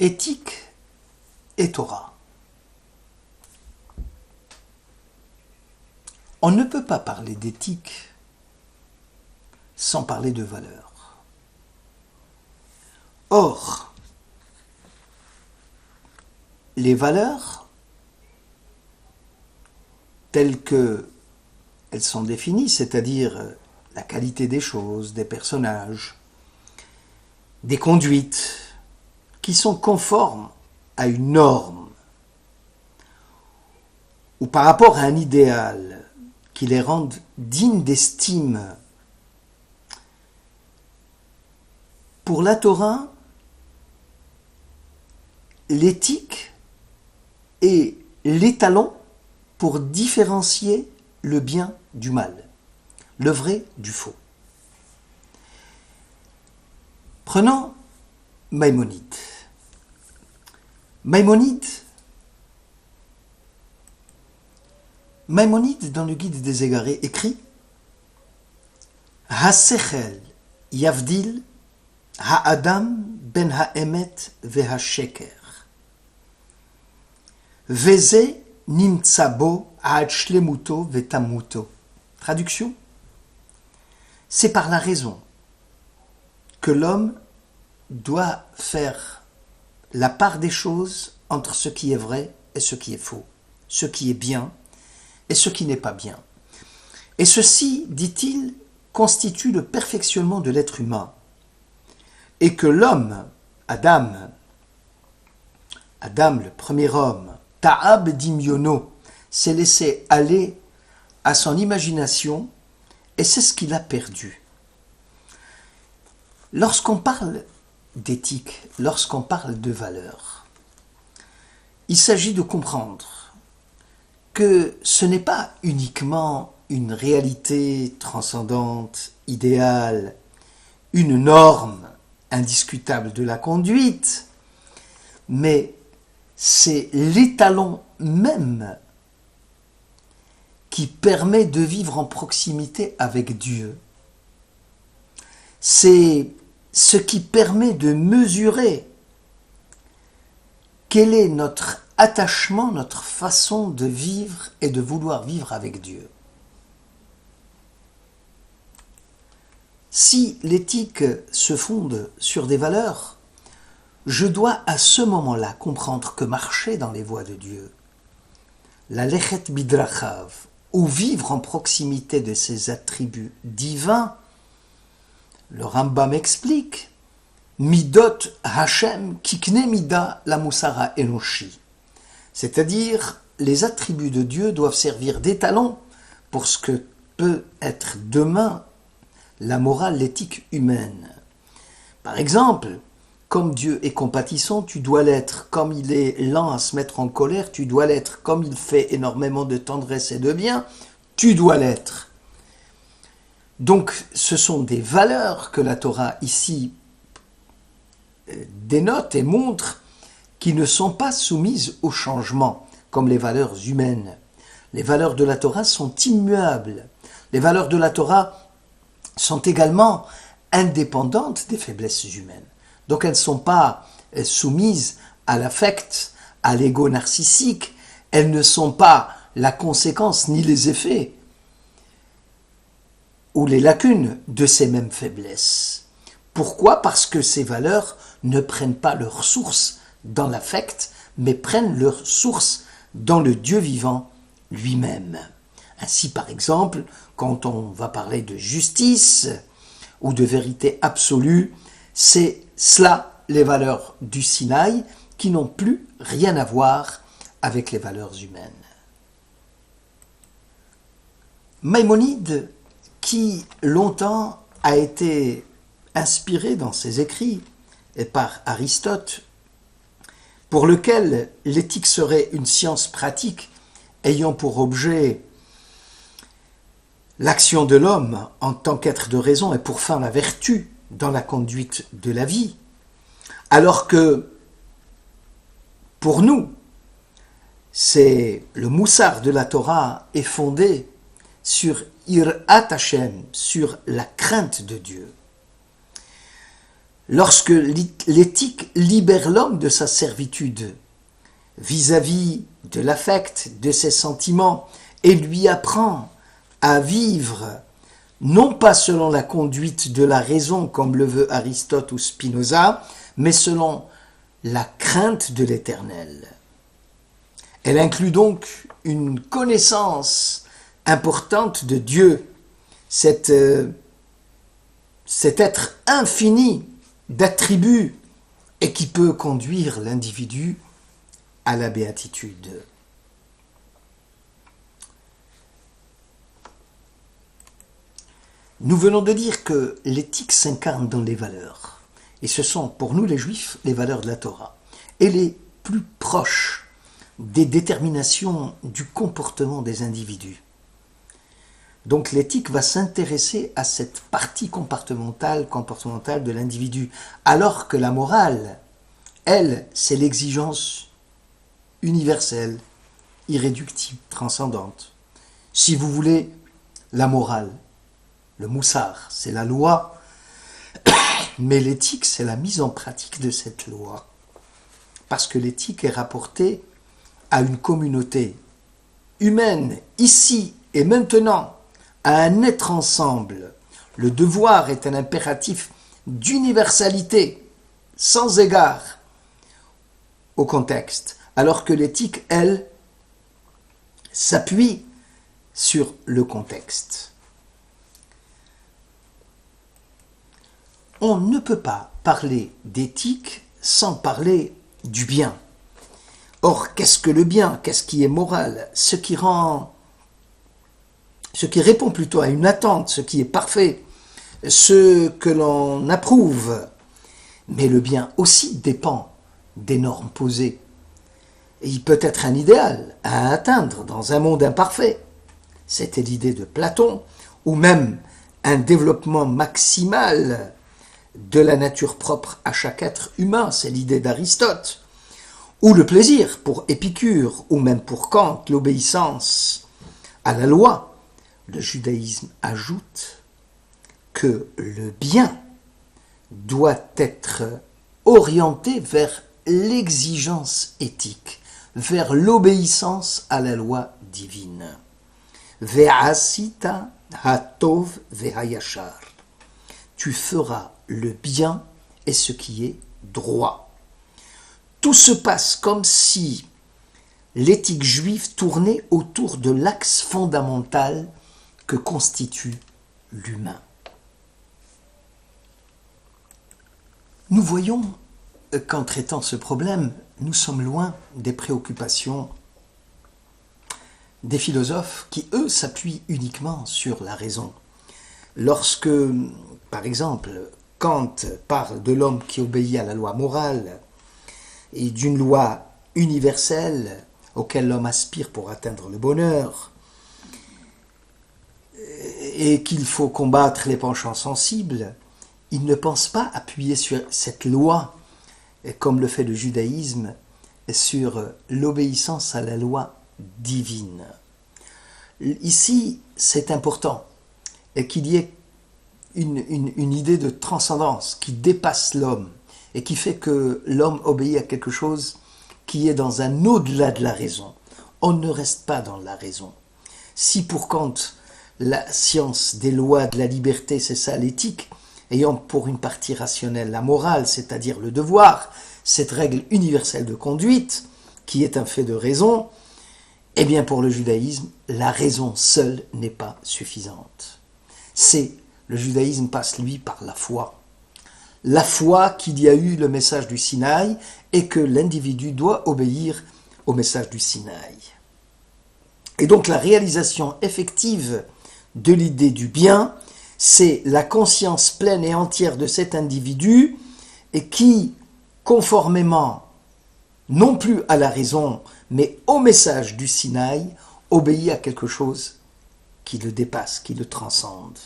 Éthique et Torah. On ne peut pas parler d'éthique sans parler de valeurs. Or, les valeurs, telles qu'elles sont définies, c'est-à-dire la qualité des choses, des personnages, des conduites, qui sont conformes à une norme ou par rapport à un idéal qui les rende dignes d'estime. Pour la Torah, l'éthique est l'étalon pour différencier le bien du mal, le vrai du faux. Prenons Maïmonide. Maïmonide, dans le Guide des Égarés, écrit « Hasechel yavdil ha'adam ben ha'emet ve'ha'sheker veze nimtza bo ha'ad shlemuto ve'tamuto » Traduction : c'est par la raison que l'homme doit faire la part des choses entre ce qui est vrai et ce qui est faux, ce qui est bien et ce qui n'est pas bien. Et ceci, dit-il, constitue le perfectionnement de l'être humain. Et que l'homme, Adam, le premier homme, Ta'ab dimyono, s'est laissé aller à son imagination et c'est ce qu'il a perdu. Lorsqu'on parle d'éthique, lorsqu'on parle de valeurs, il s'agit de comprendre que ce n'est pas uniquement une réalité transcendante, idéale, une norme indiscutable de la conduite, mais c'est l'étalon même qui permet de vivre en proximité avec Dieu. C'est ce qui permet de mesurer quel est notre attachement, notre façon de vivre et de vouloir vivre avec Dieu. Si l'éthique se fonde sur des valeurs, je dois à ce moment-là comprendre que marcher dans les voies de Dieu, la lechet bidrachav, ou vivre en proximité de ses attributs divins, le Rambam explique Midot Hashem kikne mida la musara enoshi. C'est-à-dire, les attributs de Dieu doivent servir d'étalon pour ce que peut être demain la morale, l'éthique humaine. Par exemple, comme Dieu est compatissant, tu dois l'être. Comme il est lent à se mettre en colère, tu dois l'être. Comme il fait énormément de tendresse et de bien, tu dois l'être. Donc, ce sont des valeurs que la Torah ici dénote et montre qui ne sont pas soumises au changement, comme les valeurs humaines. Les valeurs de la Torah sont immuables. Les valeurs de la Torah sont également indépendantes des faiblesses humaines. Donc, elles ne sont pas soumises à l'affect, à l'ego narcissique. Elles ne sont pas la conséquence ni les effets ou les lacunes de ces mêmes faiblesses. Pourquoi ? Parce que ces valeurs ne prennent pas leur source dans l'affect, mais prennent leur source dans le Dieu vivant lui-même. Ainsi, par exemple, quand on va parler de justice ou de vérité absolue, c'est cela les valeurs du Sinaï qui n'ont plus rien à voir avec les valeurs humaines. Maïmonide, qui longtemps a été inspiré dans ses écrits et par Aristote, pour lequel l'éthique serait une science pratique ayant pour objet l'action de l'homme en tant qu'être de raison et pour fin la vertu dans la conduite de la vie, alors que pour nous, c'est le moussar de la Torah est fondé sur Irat Hashem, sur la crainte de Dieu. lorsque l'éthique libère l'homme de sa servitude vis-à-vis de l'affect, de ses sentiments, et lui apprend à vivre non pas selon la conduite de la raison comme le veut Aristote ou Spinoza, mais selon la crainte de l'Éternel. Elle inclut donc une connaissance importante de Dieu, cet être infini d'attributs et qui peut conduire l'individu à la béatitude. Nous venons de dire que l'éthique s'incarne dans les valeurs. Et ce sont pour nous les Juifs les valeurs de la Torah. Et les plus proches des déterminations du comportement des individus. Donc l'éthique va s'intéresser à cette partie comportementale de l'individu. Alors que la morale, elle, c'est l'exigence universelle, irréductible, transcendante. Si vous voulez, la morale, le moussar, c'est la loi, mais l'éthique, c'est la mise en pratique de cette loi. Parce que l'éthique est rapportée à une communauté humaine, ici et maintenant, à un être ensemble. Le devoir est un impératif d'universalité, sans égard au contexte, alors que l'éthique, elle, s'appuie sur le contexte. On ne peut pas parler d'éthique sans parler du bien. Or, qu'est-ce que le bien? Qu'est-ce qui est moral? Ce qui répond plutôt à une attente, ce qui est parfait, ce que l'on approuve. Mais le bien aussi dépend des normes posées. Et il peut être un idéal à atteindre dans un monde imparfait. C'était l'idée de Platon, ou même un développement maximal de la nature propre à chaque être humain, c'est l'idée d'Aristote, ou le plaisir pour Épicure, ou même pour Kant, l'obéissance à la loi. Le judaïsme ajoute que le bien doit être orienté vers l'exigence éthique, vers l'obéissance à la loi divine. Ve'asita hatov ve'hayashar. Tu feras le bien et ce qui est droit. Tout se passe comme si l'éthique juive tournait autour de l'axe fondamental que constitue l'humain. Nous voyons qu'en traitant ce problème, nous sommes loin des préoccupations des philosophes qui, eux, s'appuient uniquement sur la raison. Lorsque, par exemple, Kant parle de l'homme qui obéit à la loi morale et d'une loi universelle auquel l'homme aspire pour atteindre le bonheur, et qu'il faut combattre les penchants sensibles, il ne pense pas appuyer sur cette loi, comme le fait le judaïsme, sur l'obéissance à la loi divine. Ici, c'est important qu'il y ait une idée de transcendance qui dépasse l'homme et qui fait que l'homme obéit à quelque chose qui est dans un au-delà de la raison. On ne reste pas dans la raison. Si pour Kant, la science des lois de la liberté, c'est ça l'éthique, ayant pour une partie rationnelle la morale, c'est-à-dire le devoir, cette règle universelle de conduite, qui est un fait de raison, eh bien pour le judaïsme, la raison seule n'est pas suffisante. Le judaïsme passe, lui, par la foi. La foi qu'il y a eu le message du Sinaï et que l'individu doit obéir au message du Sinaï. Et donc la réalisation effective de l'idée du bien, c'est la conscience pleine et entière de cet individu et qui, conformément non plus à la raison, mais au message du Sinaï, obéit à quelque chose qui le dépasse, qui le transcende.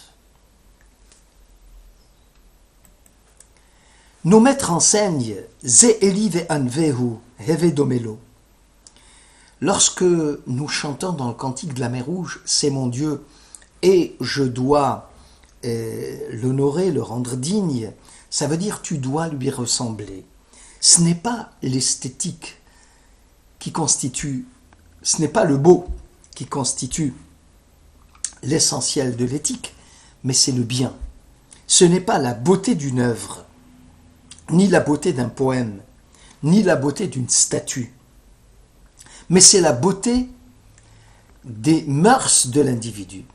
Nos maîtres enseignent Ze Eli ve'anvehu heve domelo. Lorsque nous chantons dans le cantique de la mer Rouge, c'est mon Dieu, et je dois l'honorer, le rendre digne, Ça veut dire tu dois lui ressembler. Ce n'est pas l'esthétique qui constitue, ce n'est pas le beau qui constitue l'essentiel de l'éthique, mais c'est le bien. Ce n'est pas la beauté d'une œuvre, ni la beauté d'un poème, ni la beauté d'une statue, mais c'est la beauté des mœurs de l'individu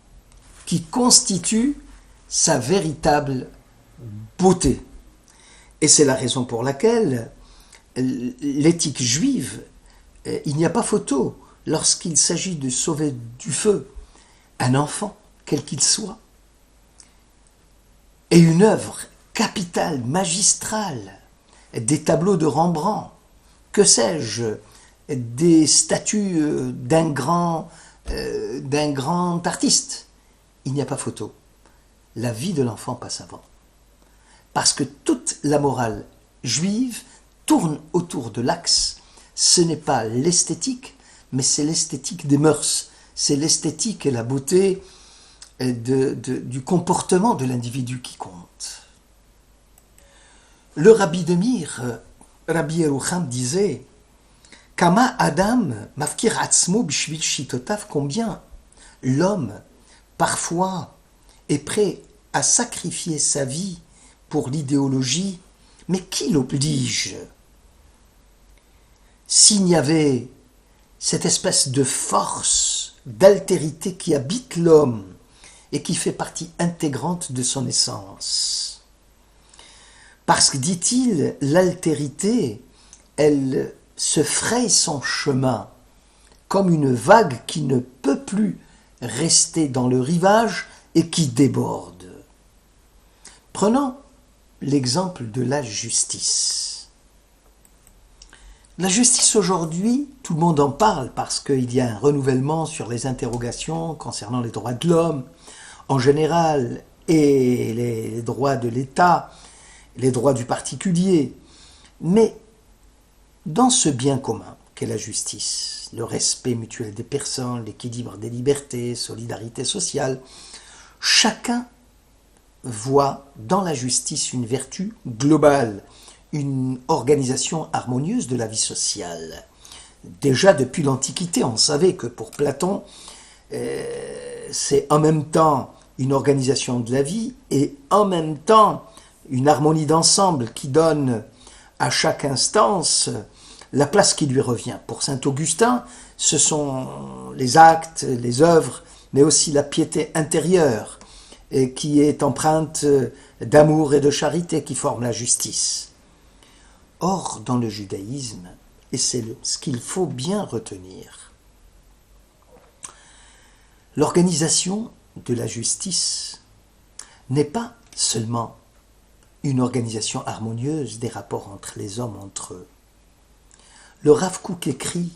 qui constitue sa véritable beauté. Et c'est la raison pour laquelle l'éthique juive, il n'y a pas photo lorsqu'il s'agit de sauver du feu un enfant, quel qu'il soit, et une œuvre capitale, magistrale, des tableaux de Rembrandt, que sais-je, des statues d'un grand artiste. Il n'y a pas photo. La vie de l'enfant passe avant. Parce que toute la morale juive tourne autour de l'axe. Ce n'est pas l'esthétique, mais c'est l'esthétique des mœurs. C'est l'esthétique et la beauté du comportement de l'individu qui compte. Le rabbi de Mir, Rabbi Yerucham, disait Kama Adam mafkir atzmo bishvil shitotav, combien l'homme parfois est prêt à sacrifier sa vie pour l'idéologie, mais qui l'oblige? S'il n'y avait cette espèce de force, d'altérité qui habite l'homme et qui fait partie intégrante de son essence. Parce que, dit-il, l'altérité, elle se fraye son chemin comme une vague qui ne peut plus rester dans le rivage et qui déborde. Prenons l'exemple de la justice. La justice aujourd'hui, tout le monde en parle parce qu'il y a un renouvellement sur les interrogations concernant les droits de l'homme en général et les droits de l'État, les droits du particulier. Mais dans ce bien commun qu'est la justice, le respect mutuel des personnes, l'équilibre des libertés, solidarité sociale, chacun voit dans la justice une vertu globale, une organisation harmonieuse de la vie sociale. Déjà depuis l'Antiquité, on savait que pour Platon, c'est en même temps une organisation de la vie et en même temps une harmonie d'ensemble qui donne à chaque instance la place qui lui revient. Pour saint Augustin, ce sont les actes, les œuvres, mais aussi la piété intérieure et qui est empreinte d'amour et de charité qui forment la justice. Or, dans le judaïsme, et c'est ce qu'il faut bien retenir, l'organisation de la justice n'est pas seulement une organisation harmonieuse des rapports entre les hommes entre eux. Le Rav Kook écrit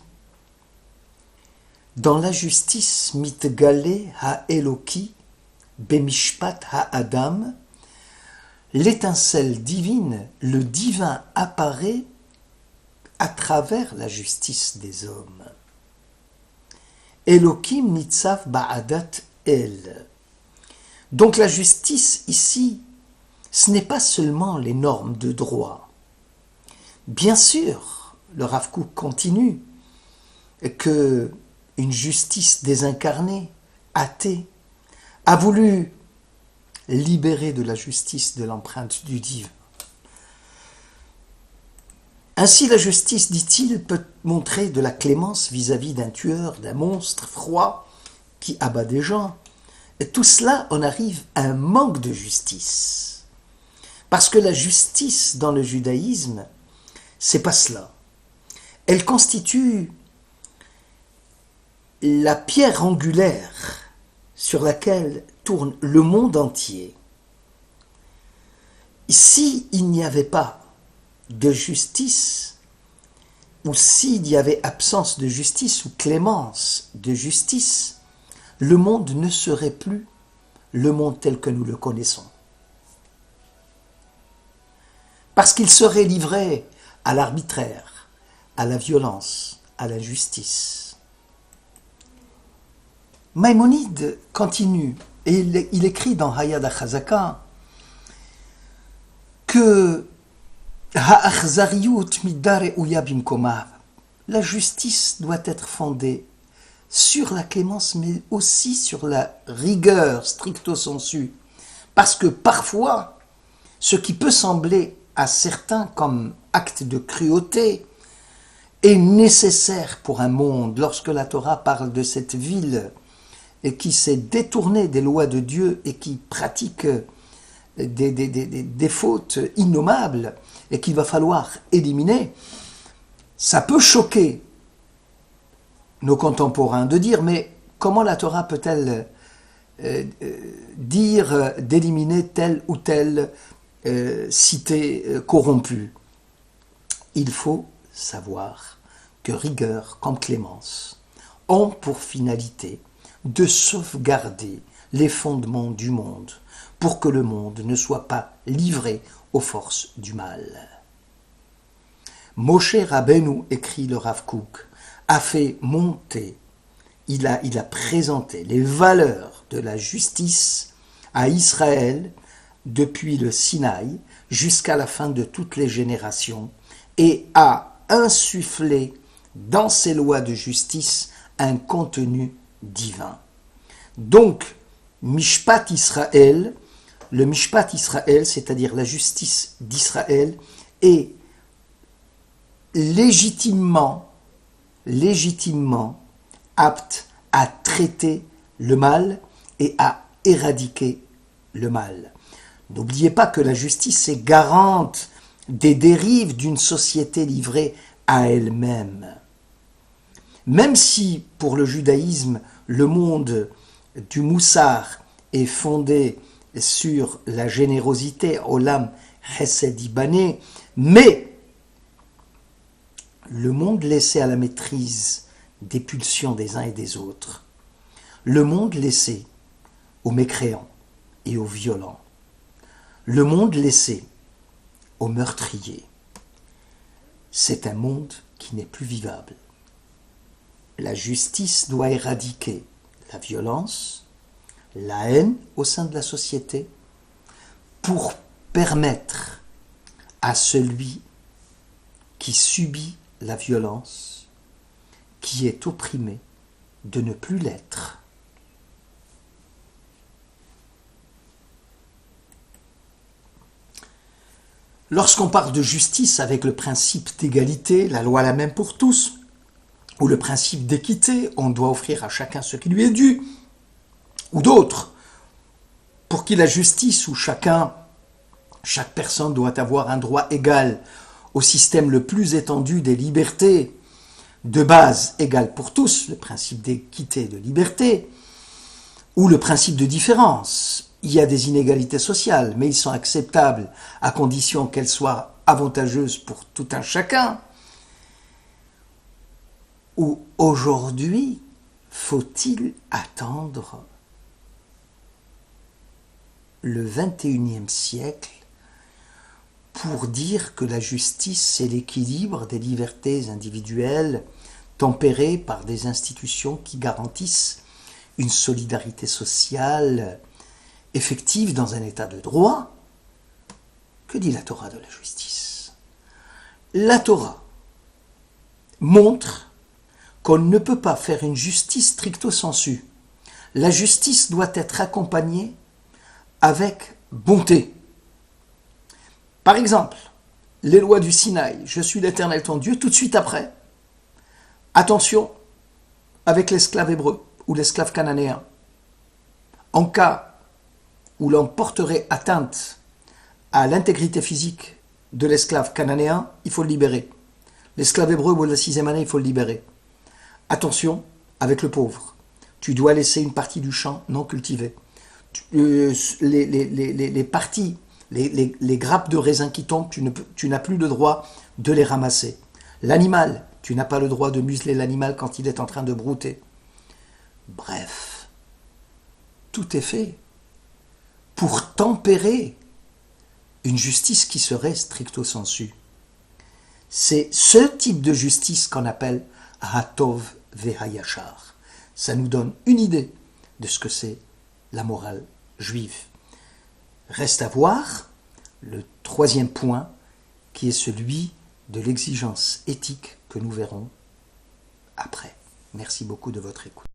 « Dans la justice mitgale ha-eloki bemishpat ha-adam » l'étincelle divine, le divin apparaît à travers la justice des hommes. Elokim nitzav ba'adat el. Donc la justice ici, ce n'est pas seulement les normes de droit. Bien sûr, le Rav Kook continue, que une justice désincarnée, athée, a voulu libérer de la justice de l'empreinte du divin. Ainsi la justice, dit-il, peut montrer de la clémence vis-à-vis d'un tueur, d'un monstre froid qui abat des gens. Et tout cela, on arrive à un manque de justice. Parce que la justice dans le judaïsme, c'est pas cela. Elle constitue la pierre angulaire sur laquelle tourne le monde entier. S'il n'y avait pas de justice, ou s'il y avait absence de justice ou clémence de justice, le monde ne serait plus le monde tel que nous le connaissons. Parce qu'il serait livré à l'arbitraire, à la violence, à l'injustice. Maïmonide continue, et il écrit dans Hayad HaChazaka que ha'achzariyut midar e'uya bimkomav, la justice doit être fondée sur la clémence, mais aussi sur la rigueur stricto sensu. Parce que parfois, ce qui peut sembler à certains comme acte de cruauté est nécessaire pour un monde. Lorsque la Torah parle de cette ville et qui s'est détournée des lois de Dieu et qui pratique des fautes innommables et qu'il va falloir éliminer, ça peut choquer nos contemporains de dire, mais comment la Torah peut-elle dire d'éliminer telle ou telle cité corrompue? Il faut savoir que rigueur comme clémence ont pour finalité de sauvegarder les fondements du monde pour que le monde ne soit pas livré aux forces du mal. Moshe Rabbeinu, écrit le Rav Kook, a fait monter, il a présenté les valeurs de la justice à Israël depuis le Sinaï jusqu'à la fin de toutes les générations et a insufflé dans ces lois de justice un contenu divin. Donc, Mishpat Israël, le Mishpat Israël, c'est-à-dire la justice d'Israël, est légitimement apte à traiter le mal et à éradiquer le mal. N'oubliez pas que la justice est garante des dérives d'une société livrée à elle-même. Même si, pour le judaïsme, le monde du Moussar est fondé sur la générosité, Olam Chesed Ibané, mais le monde laissé à la maîtrise des pulsions des uns et des autres, le monde laissé aux mécréants et aux violents, le monde laissé aux meurtriers, c'est un monde qui n'est plus vivable. La justice doit éradiquer la violence, la haine au sein de la société, pour permettre à celui qui subit la violence, qui est opprimé, de ne plus l'être. Lorsqu'on parle de justice avec le principe d'égalité, la loi la même pour tous, ou le principe d'équité, on doit offrir à chacun ce qui lui est dû, ou d'autres, pour qui la justice, où chaque personne doit avoir un droit égal au système le plus étendu des libertés, de base égale pour tous, le principe d'équité et de liberté, ou le principe de différence. Il y a des inégalités sociales, mais ils sont acceptables à condition qu'elles soient avantageuses pour tout un chacun. Ou aujourd'hui, faut-il attendre le XXIe siècle pour dire que la justice, c'est l'équilibre des libertés individuelles tempérées par des institutions qui garantissent une solidarité sociale effective dans un état de droit? Que dit la Torah de la justice? La Torah montre qu'on ne peut pas faire une justice stricto sensu. La justice doit être accompagnée avec bonté. Par exemple, les lois du Sinaï, je suis l'Éternel ton Dieu, tout de suite après, attention avec l'esclave hébreu ou l'esclave cananéen. En cas où l'on porterait atteinte à l'intégrité physique de l'esclave cananéen, il faut le libérer. L'esclave hébreu au bout de la 6e année, il faut le libérer. Attention avec le pauvre. Tu dois laisser une partie du champ non cultivé. Les parties, les grappes de raisin qui tombent, tu n'as plus le droit de les ramasser. L'animal, tu n'as pas le droit de museler l'animal quand il est en train de brouter. Bref, tout est fait pour tempérer une justice qui serait stricto sensu. C'est ce type de justice qu'on appelle Hatov Vehayachar. Ça nous donne une idée de ce que c'est la morale juive. Reste à voir le troisième point, qui est celui de l'exigence éthique que nous verrons après. Merci beaucoup de votre écoute.